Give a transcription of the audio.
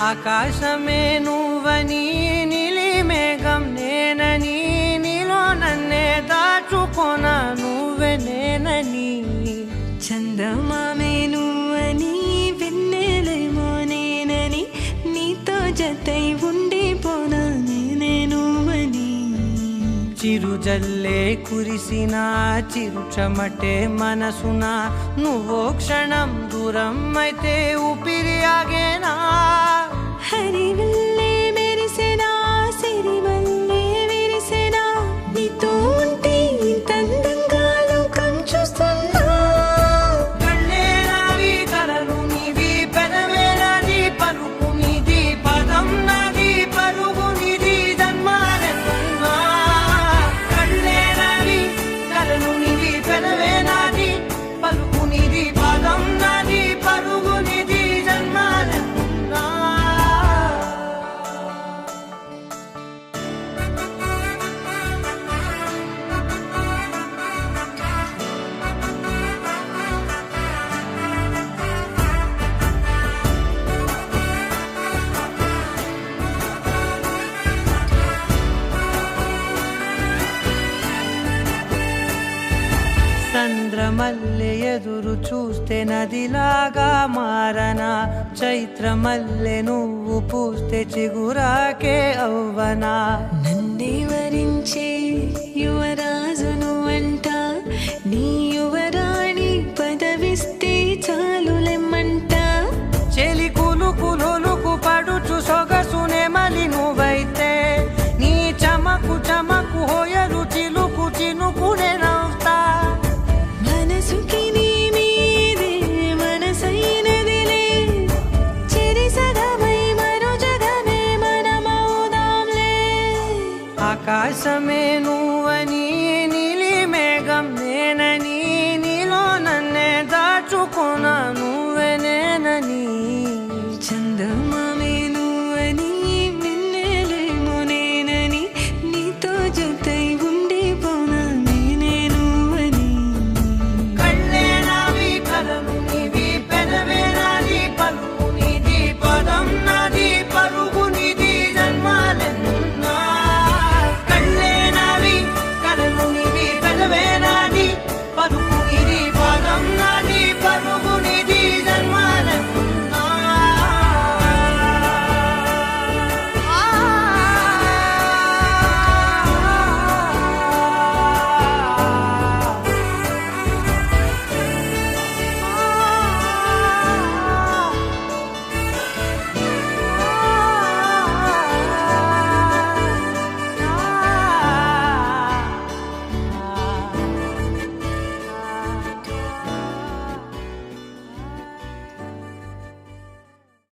ఆకాశమే నువ్వని నీలి మేఘం నేనని నీలో నన్నే దాచుకోనా నువ్వే నేనని చందమామే నువ్వని వెన్నెలేమో నేనని నీతో జతై ఉండిపోనా నేనే నువ్వని చిరుజల్లే కురిసిన చిరు చెమటే మనసున నువ్వో క్షణం దూరం అయితే ఊపిరి ఆగేనా హరివల్లే మెరిసెనా సిరివల్లే విరిసెనా నీతో ఉంటే ఇంత అందంగా లోకం చూస్తున్నా కళ్ళే నావి కలలు నీవి పెదవే నాది పలుకు నీది పదం నాది పరుగు నీది జన్మాలెన్నున్నా కళ్ళే నావి కలలు నీవి పెదవే నాది పలుకు నీది పదం నాది పరుగు నీది జన్మాలెన్నున్నా చంద్రమల్లె ఎదురు చూస్తే నదిలాగా మారనా చైత్రమల్లె నువ్వు పూస్తే చిగురాకే అవ్వనా నన్నే వరించే యువరాజును అంట నీ యువరాణి పదవిస్తే చాలులెమ్మంట చెలి కులుకు పడుచు సొగసునే మలి నువ్వైతే నీ చమకు చమకు హోయలు చిలుకు చినుకునే నవ్వుతా మనసుకి నీ మీదే మనసైనదిలే చెరి సగమై మరో జగమే మనమవుదాంలే ఆకాశమే నువ్వని నీలి మేఘం నేనని నీలో నన్నే దాచుకున్నాను